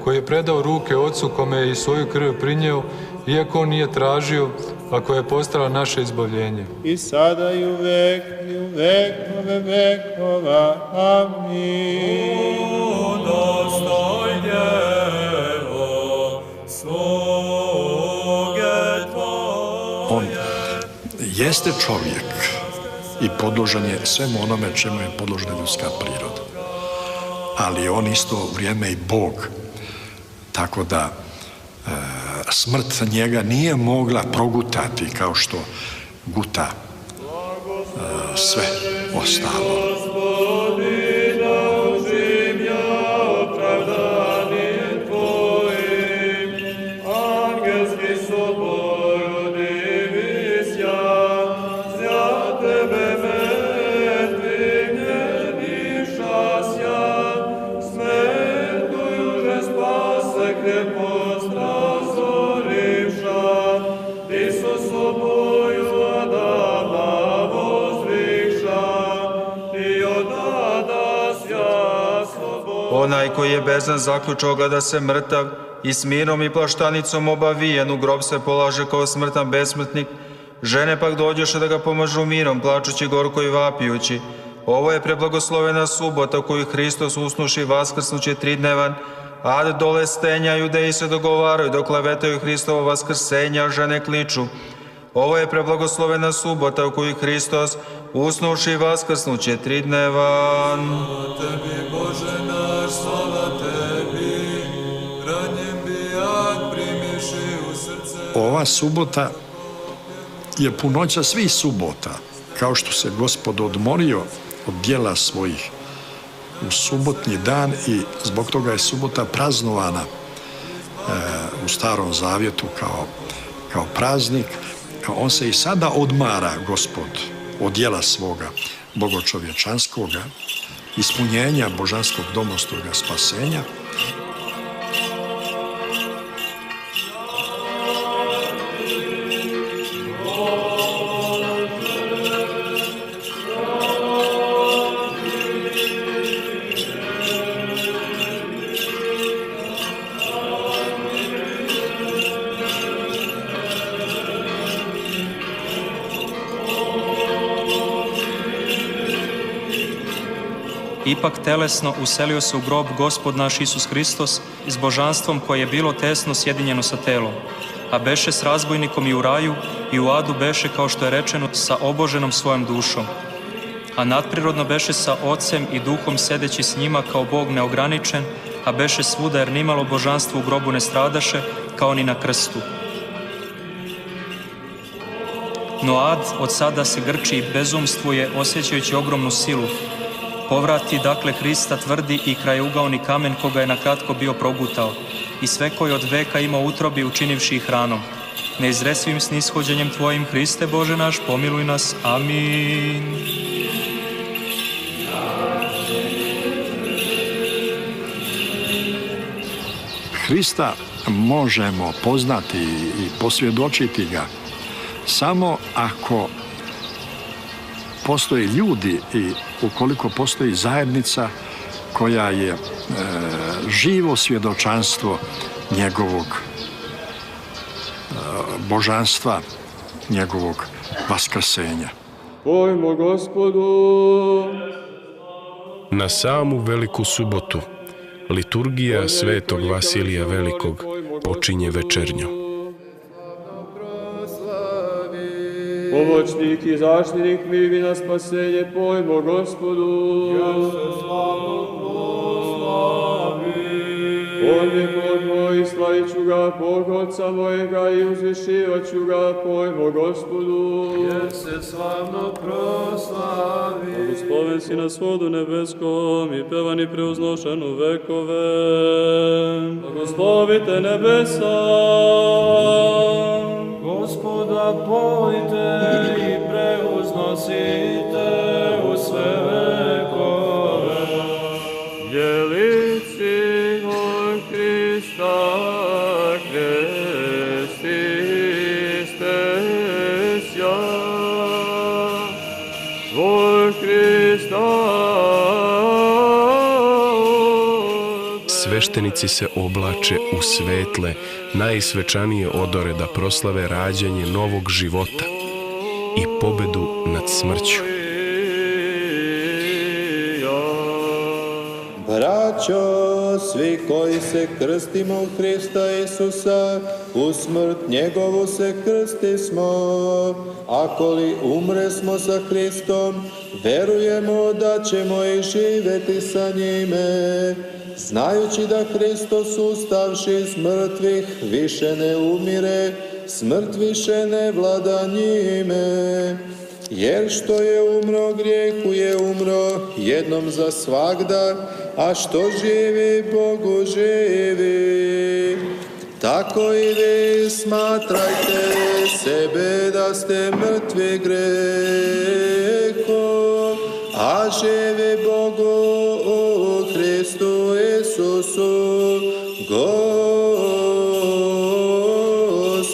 koji je predao ruke Otcu, kome je i svoju krv prinjeo, iako on nije tražio, a koja je postala naše izbavljenje. I sada i u vekove vekova. Amin. Udostojnjevo sluge Tvoje. On jeste čovjek i podložan je svemu onome čemu je podložna ljudska priroda. Ali on isto vrijeme i Bog. Tako da smrt njega nije mogla progutati kao što guta sve ostalo. Onaj koji je bezan zaključa ogleda se mrtav i s mirom i plaštanicom obavijen u grob se polaže kao smrtan besmrtnik. Žene pak dođeše da ga pomažu mirom, plačući gorko i vapijući. Ovo je preblagoslovena subota koju Hristos usnuši vaskrsnuće 3 dnevan, a dole stenja Judeji se dogovaraju dok klevetaju Hristovo vaskrsenja, žene kliču. Ovo je preblagoslovena subota u koju Hristos usnuši i vaskrsnuće 3 dnevan. Slava tebi, Bože naš, slava tebi, ranjem bijak primiši u srce. Ova subota je punoća svih subota, kao što se Gospod odmorio od djela svojih u subotnji dan i zbog toga je subota praznovana u Starom Zavjetu kao praznik. On se i sada odmara, Gospod, od djela svoga bogočovječanskoga, ispunjenja božanskog domostroga spasenja. Ipak telesno uselio se u grob Gospod naš Isus Hristos s božanstvom koje je bilo tesno sjedinjeno sa telom, a beše s razbojnikom i u raju i u adu beše, kao što je rečeno, sa oboženom svojom dušom. A nadprirodno beše sa Ocem i Duhom sedeći s njima kao Bog neograničen, a beše svuda jer nimalo božanstvo u grobu ne stradaše, kao ni na krstu. No ad od sada se grči i bezumstvuje, osjećajući ogromnu silu. Povrati, dakle, Hrista tvrdi i krajeugaoni kamen koga je nakratko bio progutao i sve koji od veka ima utrobi učinivši ih hranom. Neizresivim snishođenjem Tvojim, Hriste Bože naš, pomiluj nas. Amin. Hrista možemo poznati i posvjedočiti ga samo ako postoje ljudi i ukoliko postoji zajednica koja je živo svjedočanstvo njegovog božanstva, njegovog vaskrsenja. Pojmo Gospodu. Na samu veliku subotu liturgija Svetog Vasilija Velikog počinje večernjom. Pomoćnik i zaštitnik mivi na spasenje, pojmo Gospodu. Ja se slavno proslavi. On je Bog moj, slavit ću ga, Bog Otca mojega, i uzvišivat ću ga, pojmo Gospodu. Ja se slavno proslavi. Blagosloven si na svodu nebeskom i pevan i preuznošen u vekove. Blagoslovite nebesa. Gospoda pojte i preuznosite u sve vekove. Jelici od Hrista krestiste sja, od Hrista. Sveštenici se oblače u svetle, najsvečanije odore da proslave rađanje novog života i pobedu nad smrću. Braćo, svi koji se krstimo u Hrista Isusa, u smrt njegovu se krstismo, ako li umre smo sa Hristom, verujemo da ćemo i živjeti sa njime, znajući da Hristos ustavši iz mrtvih više ne umire, smrt više ne vlada njime. Jer što je umro, grijehu je umro jednom za svagda, a što živi, Bogu živi. Tako i vi smatrajte sebe da ste mrtvi grehom, a živi Bogu u Hristu Isusu,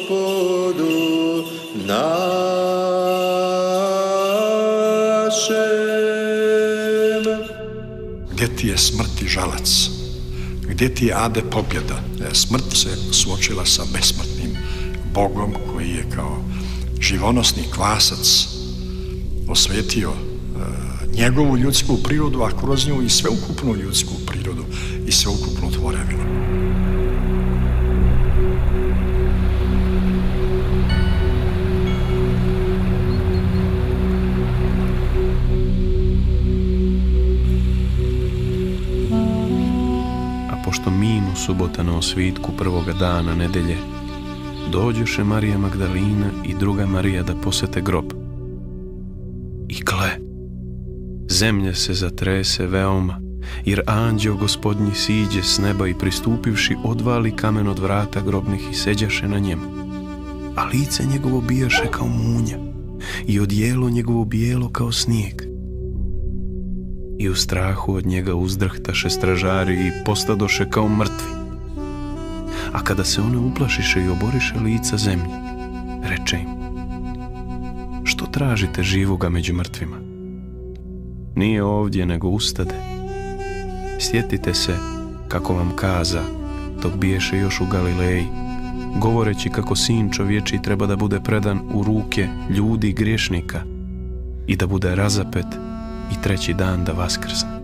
Gospodu našem. Gdje ti je smrt i žalac? Gdje ti je ade pobjeda? Smrt se suočila sa besmrtnim Bogom koji je kao živonosni kvasac osvetio njegovu ljudsku prirodu, a kroz nju i sveukupnu ljudsku prirodu i sveukupnu tvorevinu. Pošto minu subota na osvitku prvoga dana nedelje, dođoše Marija Magdalina i druga Marija da posete grob. I gle, zemlja se zatrese veoma, jer anđeo Gospodnji siđe s neba i pristupivši odvali kamen od vrata grobnih i seđaše na njemu. A lice njegovo bijaše kao munja i odijelo njegovo bijelo kao snijeg. I u strahu od njega uzdrhtaše stražari i postadoše kao mrtvi. A kada se one uplašiše i oboriše lica zemlji, reče im: što tražite živoga među mrtvima? Nije ovdje, nego ustade. Sjetite se kako vam kaza dok biješe još u Galileji, govoreći kako sin čovječiji treba da bude predan u ruke ljudi griješnika i da bude razapet i treći dan da vaskrsne.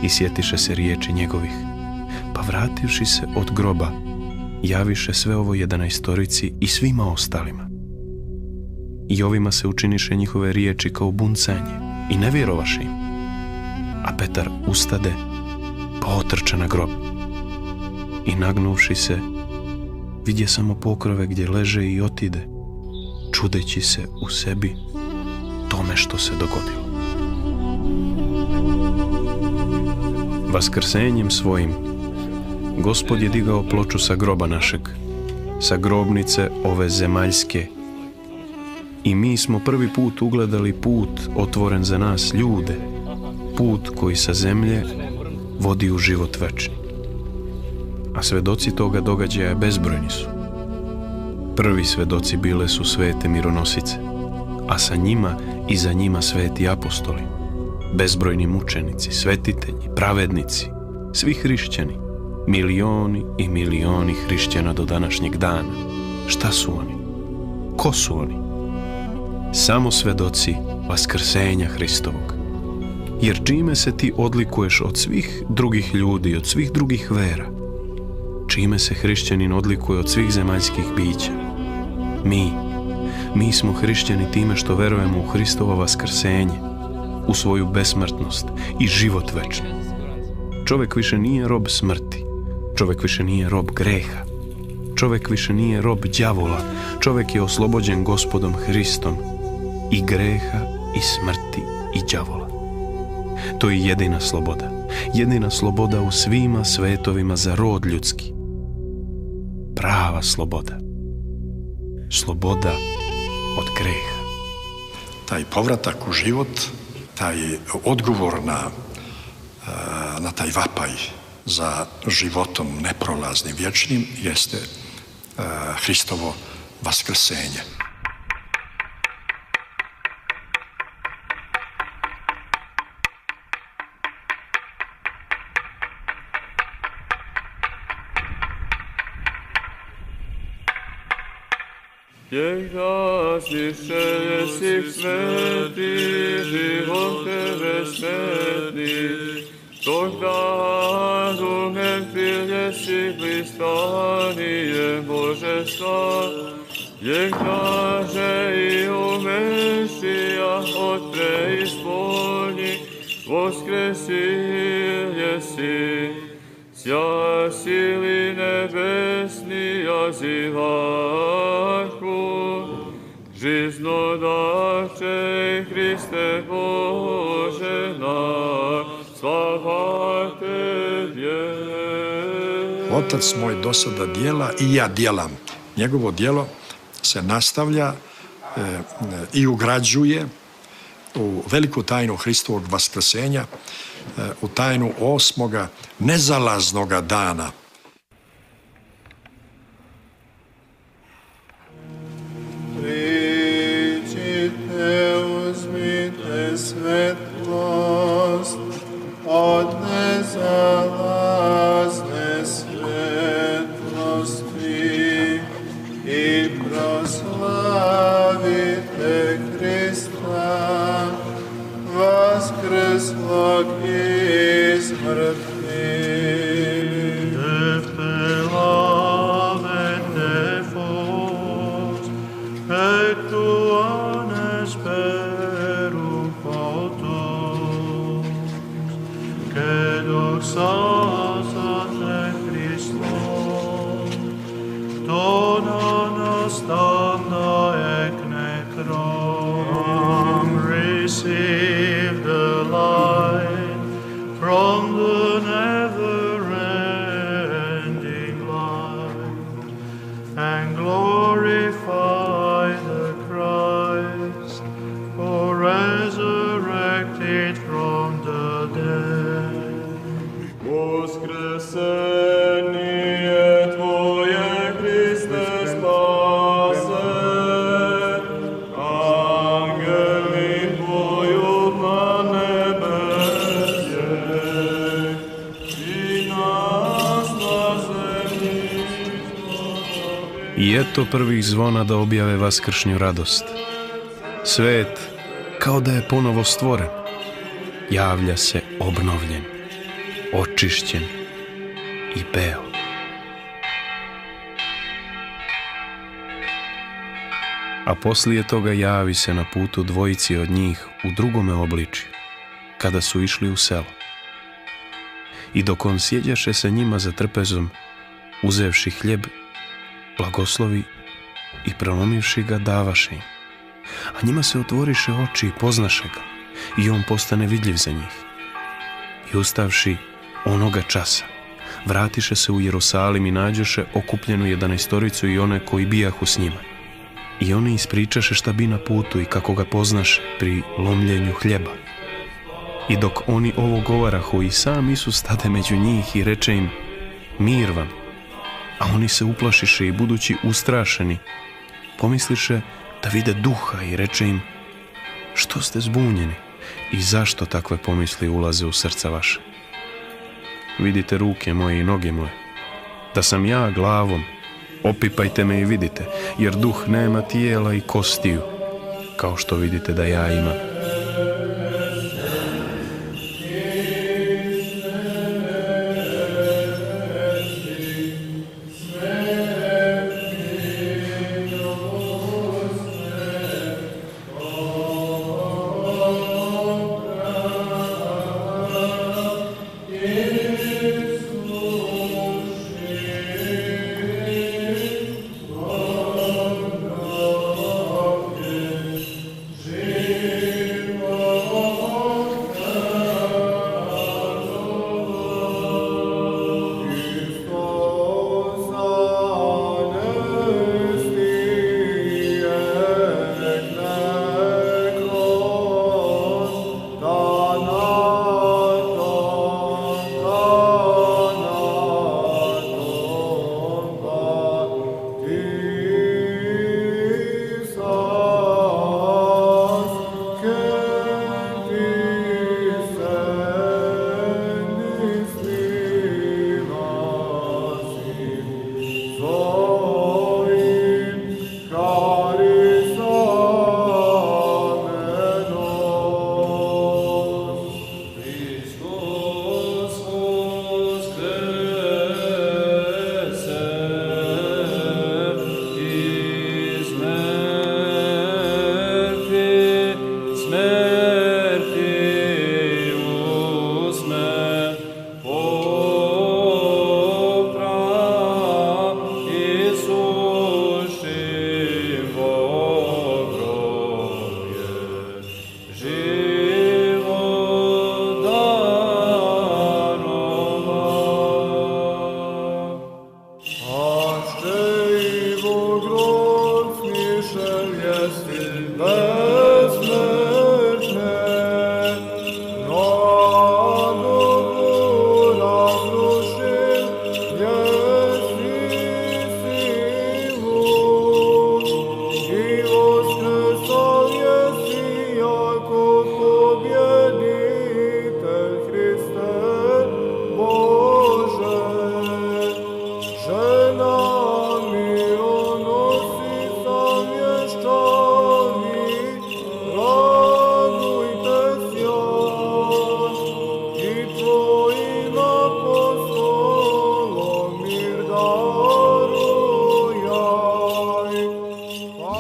I sjetiše se riječi njegovih, pa vrativši se od groba, javiše sve ovo 11 i svima ostalima. I ovima se učiniše njihove riječi kao buncanje i ne vjerovaše im. A Petar ustade, pa otrče na grob. I nagnuvši se, vidje samo pokrove gdje leže i otide, čudeći se u sebi tome što se dogodilo. Vaskrsenjem svojim Gospod je digao ploču sa groba našeg, sa grobnice ove zemaljske, i mi smo prvi put ugledali put otvoren za nas ljude, put koji sa zemlje vodi u život večni. A svedoci toga događaja bezbrojni su. Prvi svedoci bile su svete mironosice, a sa njima i za njima sveti apostoli, bezbrojni mučenici, svetitelji, pravednici, svi hrišćani, milioni i milioni hrišćana do današnjeg dana. Šta su oni? Ko su oni? Samo svedoci vaskrsenja Hristovog. Jer čime se ti odlikuješ od svih drugih ljudi, od svih drugih vera? Čime se hrišćanin odlikuje od svih zemaljskih bića? Mi smo hrišćani time što verujemo u Hristovo vaskrsenje, u svoju besmrtnost i život večni. Čovjek više nije rob smrti, čovjek više nije rob greha, čovjek više nije rob đavola, čovjek je oslobođen Gospodom Hristom i greha i smrti i đavola. To je jedina sloboda u svima svetovima za rod ljudski. Prava sloboda. Sloboda od greha. Taj povratak u život, taj odgovor na taj vapaj za životom neprolaznim, vječnim, jeste Hristovo vaskrsenje. Jer glasiše jesih sveti, život tebe smeti, tog da duhem pil jesih lista obećanje Božestva, je kaže i u Mesija od preispolji, voskresilje si, sja sili nebesni jazivahu, žizno dače Hriste Bože naš, slava Tebje. Otac moj do sada djela i ja djelam. Njegovo djelo se nastavlja i ugrađuje u veliku tajnu Hristovog vaskrsenja, u tajnu 8. nezalaznoga dana. Priđite, uzmite svetlost od nezalazne svetlosti i proslavite Hrista, vaskrslog iz mrtvih. Receive the light from the never-ending light and glorify the Christ, who resurrected from the dead. Воскресение Твое, Христе, спасе, I eto prvih zvona da objave vaskršnju radost. Svet, kao da je ponovo stvoren, javlja se obnovljen, očišćen i beo. A poslije toga javi se na putu dvojici od njih u drugome obličju, kada su išli u selo. I dok on sjeđaše sa njima za trpezom, uzevši hljeb, blagoslovi i prelomivši ga davaše im. A njima se otvoriše oči i poznaše ga, i on postane vidljiv za njih. I ustavši onoga časa, vratiše se u Jerusalim i nađoše okupljenu 11 i one koji bijahu s njima. I oni ispričaše šta bi na putu i kako ga poznaše pri lomljenju hljeba. I dok oni ovo govarahu, i sam Isus stade među njih i reče im: mir vam. A oni se uplašiše i budući ustrašeni, pomisliše da vide duha i reče im: što ste zbunjeni i zašto takve pomisli ulaze u srca vaše? Vidite ruke moje i noge moje, da sam ja glavom, opipajte me i vidite, jer duh nema tijela i kostiju, kao što vidite da ja imam. Oh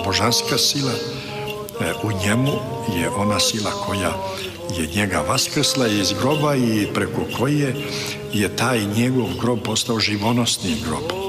Božanska sila u njemu je ona sila koja je njega vaskrsla iz groba i preko koje je taj njegov grob postao živonosni grob.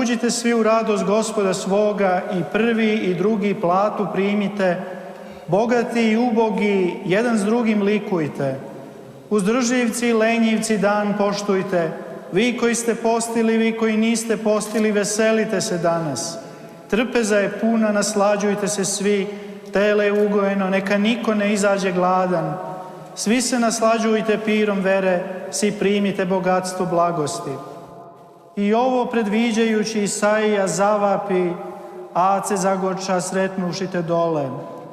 Uđite svi u radost Gospoda svoga i prvi i drugi platu primite, bogati i ubogi jedan s drugim likujte. Uzdržljivci i lenjivci dan poštujte, vi koji ste postili, vi koji niste postili, veselite se danas. Trpeza je puna, naslađujte se svi, tele je ugojeno, neka niko ne izađe gladan. Svi se naslađujte pirom vere, svi primite bogatstvo blagosti. I ovo predviđajući Isaija zavapi, Ace zagorča sretnušite dole.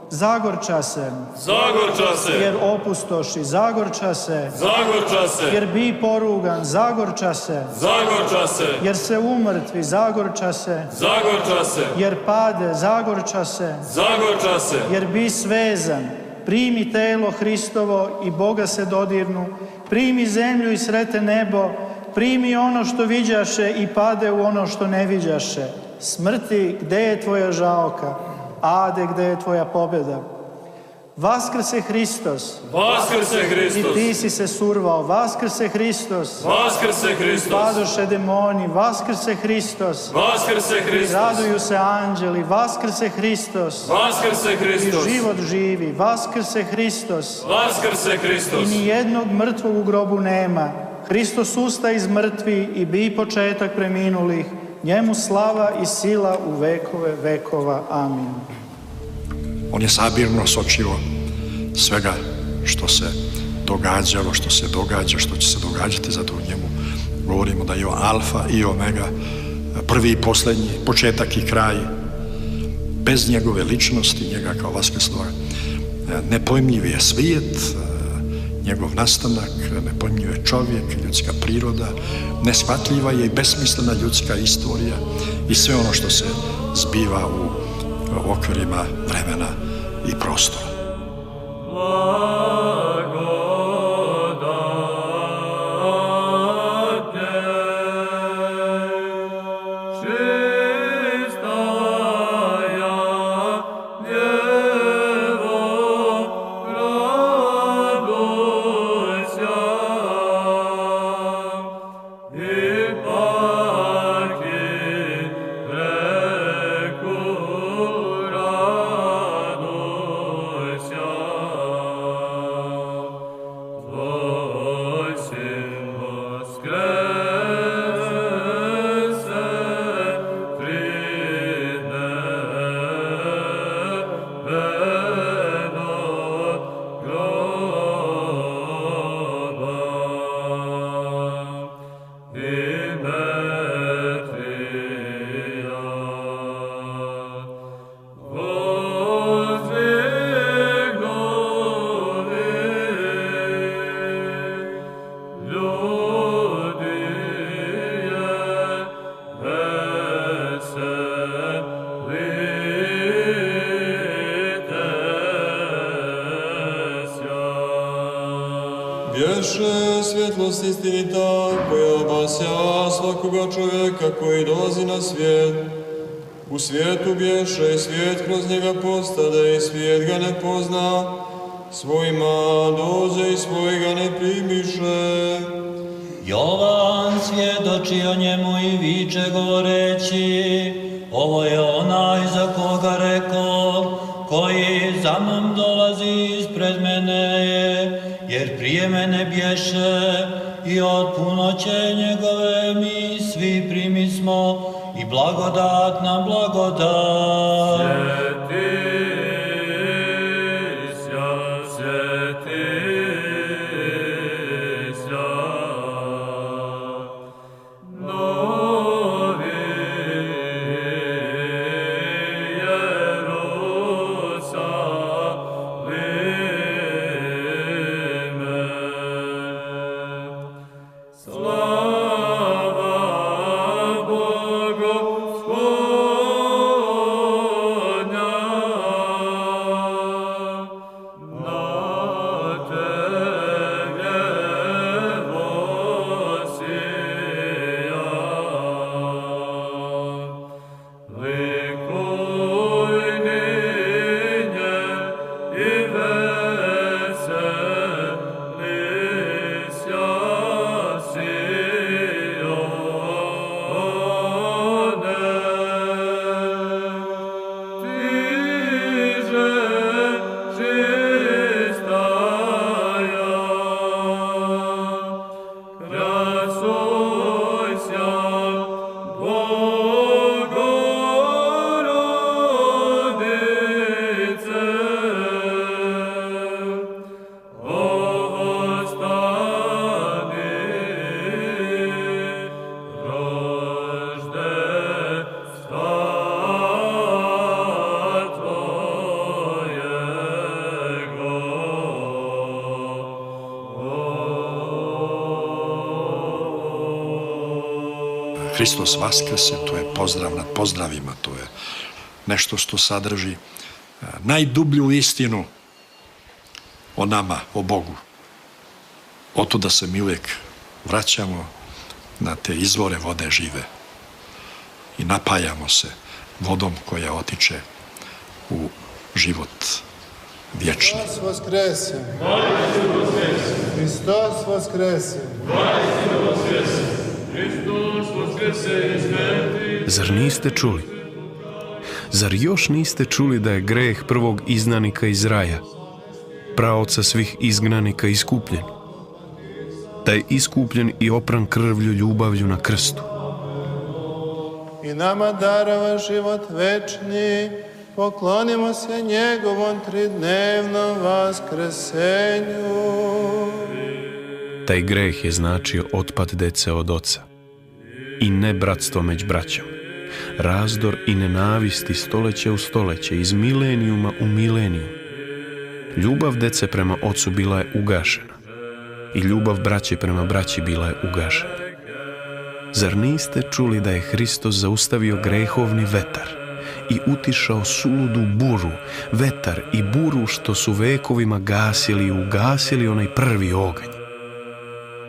Zagorča se. Zagorča se. Jer opustoši. Zagorča se. Zagorča se. Jer bi porugan. Zagorča se. Zagorča se. Jer se umrtvi. Zagorča se. Zagorča se. Jer pade. Zagorča se. Zagorča se. Jer bi svezan. Primi telo Hristovo i Boga se dodirnu. Primi zemlju i srete nebo. Primi ono što viđaše i pade u ono što ne viđaše. Smrti, gde je tvoja žalka? Ade, gde je tvoja pobjeda? Vaskrse Hristos. Vaskrse Hristos. I ti si se survao. Vaskrse Hristos. Vaskrse Hristos. Padoše demoni. Vaskrse Hristos. Vaskrse Hristos. I raduju se anđeli. Vaskrse Hristos. Vaskrse Hristos. I život živi. Vaskrse Hristos. Vaskrse Hristos. I nijednog mrtvog u grobu nema. Hristos usta iz mrtvi i bi početak preminulih. Njemu slava i sila u vekove vekova. Amin. On je sabirno sočio svega što se događalo, što se događa, što će se događati, zato u njemu govorimo da je on alfa i omega, prvi i posljednji, početak i kraj. Bez njegove ličnosti, njega kao vaskrslog, nepojmljiv je svijet, njegov nastanak, nepojmljiv je čovjek, ljudska priroda, neshvatljiva je i besmislena ljudska istorija i sve ono što se zbiva u okvirima vremena i prostora. bješe svjetlost istinita koja obasja svakoga čovjeka koji dolazi na svijet. U svijetu bješe i svijet kroz njega postade i svijet ga ne pozna. Svojima dođe i svojega ne primiše. Jovan svjedoči o njemu i viče govoreći, ovo je onaj za koga rekao, koji za mnom dolazi ispred mene, jer prije mene bješe i od punoće njegove mi svi primismo i blagodat na blagodat. Hristos vaskrese, to je pozdrav nad pozdravima, to je nešto što sadrži najdublju istinu o nama, o Bogu. Otuda se mi uvijek vraćamo na te izvore vode žive i napajamo se vodom koja otiče u život vječni. Hristos vaskrese! Hristos vaskrese! Zar niste čuli? Zar još niste čuli da je greh prvog izgnanika iz raja, praoca svih izgnanika iskupljen? Da je iskupljen i opran krvlju ljubavlju na krstu. I nama darova život večni, poklonimo se njegovom tridnevnom vaskresenju. Taj greh je značio otpad dece od oca i ne bratstvo među braćom, razdor i nenavisti stoljeće u stoljeće, iz milenijuma u milenijum. Ljubav dece prema ocu bila je ugašena i ljubav braće prema braći bila je ugašena. Zar niste čuli da je Hristos zaustavio grehovni vetar i utišao suludu buru, vetar i buru što su vekovima gasili i ugasili onaj prvi oganj?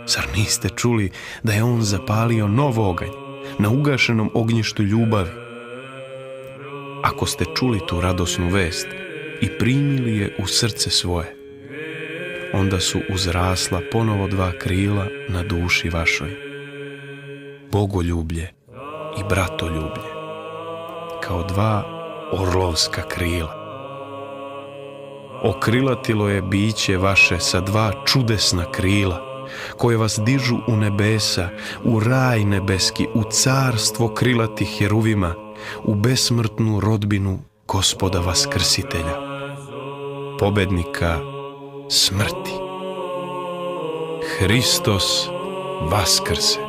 Zar niste čuli da je on zapalio nov oganj na ugašenom ognjištu ljubavi? Ako ste čuli tu radosnu vest i primili je u srce svoje, onda su uzrasla ponovo dva krila na duši vašoj. Bogoljublje i bratoljublje, kao dva orlovska krila. Okrilatilo je biće vaše sa dva čudesna krila, koje vas dižu u nebesa, u raj nebeski, u carstvo krilatih heruvima, u besmrtnu rodbinu Gospoda Vaskrsitelja, pobednika smrti. Hristos vaskrse!